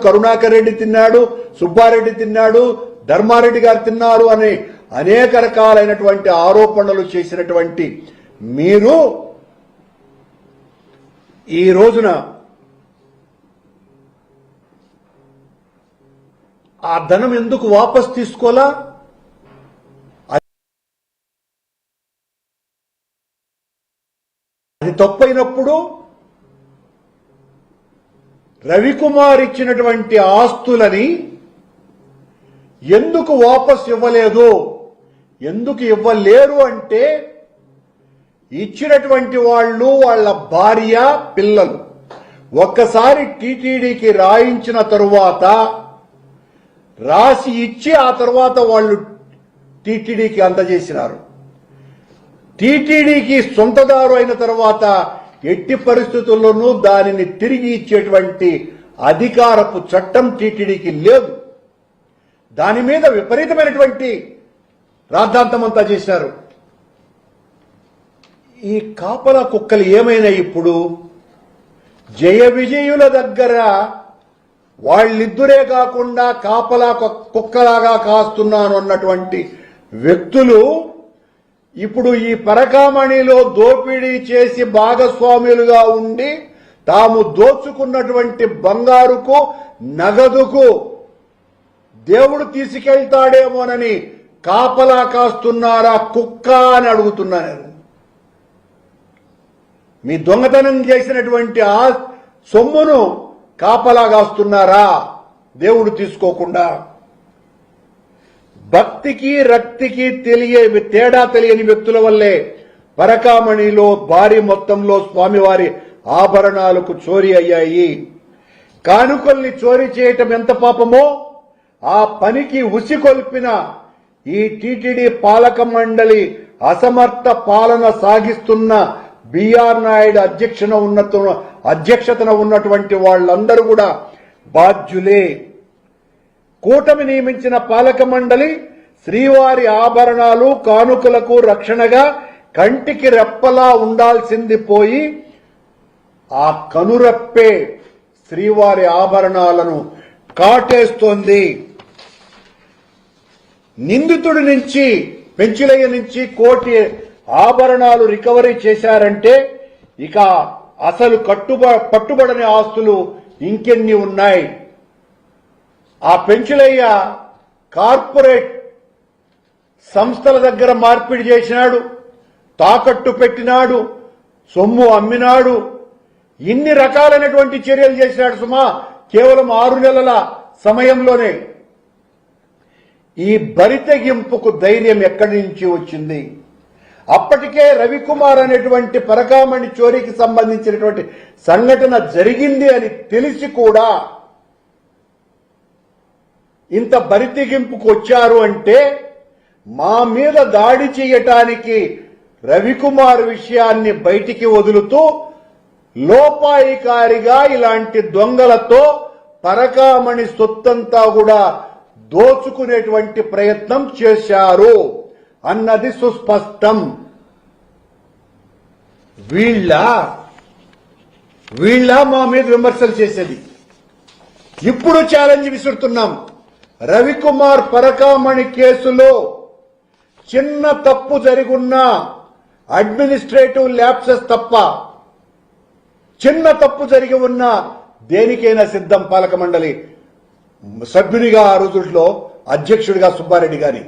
కరుణాకర్ రెడ్డి తిన్నాడు, సుబ్బారెడ్డి తిన్నాడు, ధర్మారెడ్డి గారు తిన్నారు అని అనేక రకాలైనటువంటి ఆరోపణలు చేసినటువంటి మీరు ఈ రోజున ఆ ధనం ఎందుకు వాపస్ తీసుకోలా? అది తప్పైనప్పుడు రవికుమార్ ఇచ్చినటువంటి ఆస్తులని ఎందుకు వాపస్ ఇవ్వలేదు? ఎందుకు ఇవ్వలేరు అంటే ఇచ్చినటువంటి వాళ్ళు, వాళ్ళ భార్య, పిల్లలు ఒక్కసారి టీటీడీకి రాయించిన తరువాత, రాసి ఇచ్చి ఆ తర్వాత వాళ్ళు టీటీడీకి అందజేసినారు. టీటీడీకి సొంతదారు అయిన తర్వాత ఎట్టి పరిస్థితుల్లోనూ దానిని తిరిగి ఇచ్చేటువంటి అధికారపు చట్టం టీటీడీకి లేదు. దాని మీద విపరీతమైనటువంటి రాద్ధాంతమంతా చేశారు. ఈ కాపలా కుక్కలు ఏమైనా ఇప్పుడు జయ విజయుల దగ్గర వాళ్ళిద్దరే కాకుండా కాపలా కుక్కలాగా కాస్తున్నాను అన్నటువంటి వ్యక్తులు ఇప్పుడు ఈ పరకామణిలో దోపిడీ చేసి భాగస్వాములుగా ఉండి తాము దోచుకున్నటువంటి బంగారుకు, నగదుకు దేవుడు తీసుకెళ్తాడేమోనని కాపలా కాస్తున్నారా కుక్క అని అడుగుతున్నాను. మీ దొంగతనం చేసినటువంటి ఆ సొమ్మును కాపలా కాస్తున్నారా దేవుడు తీసుకోకుండా? భక్తికి రక్తికి తేడా తెలియని వ్యక్తుల వల్లే పరకామణిలో భారీ మొత్తంలో స్వామివారి ఆభరణాలకు చోరీ అయ్యాయి. కానుకల్ని చోరీ చేయటం ఎంత పాపమో ఆ పనికి ఉసికొల్పిన ఈ టీటీడీ పాలక మండలి అసమర్థ పాలన సాగిస్తున్న బిఆర్ నాయుడు అధ్యక్షతన ఉన్నటువంటి వాళ్ళందరూ కూడా బాధ్యులే. కూటమి నియమించిన పాలక మండలి శ్రీవారి ఆభరణాలు, కానుకలకు రక్షణగా కంటికి రెప్పలా ఉండాల్సింది పోయి ఆ కనురెప్పే శ్రీవారి ఆభరణాలను కాటేస్తోంది. నిందితుడి నుంచి, పెంచులయ్య నుంచి 1 కోటి ఆభరణాలు రికవరీ చేశారంటే ఇక అసలు పట్టుబడని ఆస్తులు ఇంకెన్ని ఉన్నాయి? ఆ పెంచులయ్య కార్పొరేట్ సంస్థల దగ్గర మార్పిడి చేసినాడు, తాకట్టు పెట్టినాడు, సొమ్ము అమ్మినాడు, ఇన్ని రకాలైనటువంటి చర్యలు చేసినాడు. సుమా కేవలం 6 నెలల సమయంలోనే ఈ బరితెగింపుకు ధైర్యం ఎక్కడి నుంచి వచ్చింది? అప్పటికే రవికుమార్ అనేటువంటి పరకామణి చోరీకి సంబంధించినటువంటి సంఘటన జరిగింది అని తెలిసి కూడా ఇంత బరితెగింపుకు వచ్చారు అంటే మా మీద దాడి చేయటానికి రవికుమార్ విషయాన్ని బయటికి వదులుతూ లోపాయికారిగా ఇలాంటి దొంగలతో పరకామణి సొత్తంతా కూడా దోచుకునేటువంటి ప్రయత్నం చేశారు అన్నది సుస్పష్టం. వీళ్ళ మా మీద విమర్శలు చేసేది. ఇప్పుడు ఛాలెంజ్ విసురుతున్నాం. రవికుమార్ పరకామణి కేసులో చిన్న తప్పు జరిగున్నా, అడ్మినిస్ట్రేటివ్ ల్యాప్సెస్ తప్ప చిన్న తప్పు జరిగి ఉన్నా దేనికైనా సిద్ధం పాలక మండలి సభ్యునిగా, ఆ రోజుల్లో అధ్యక్షుడిగా సుబ్బారెడ్డి గారి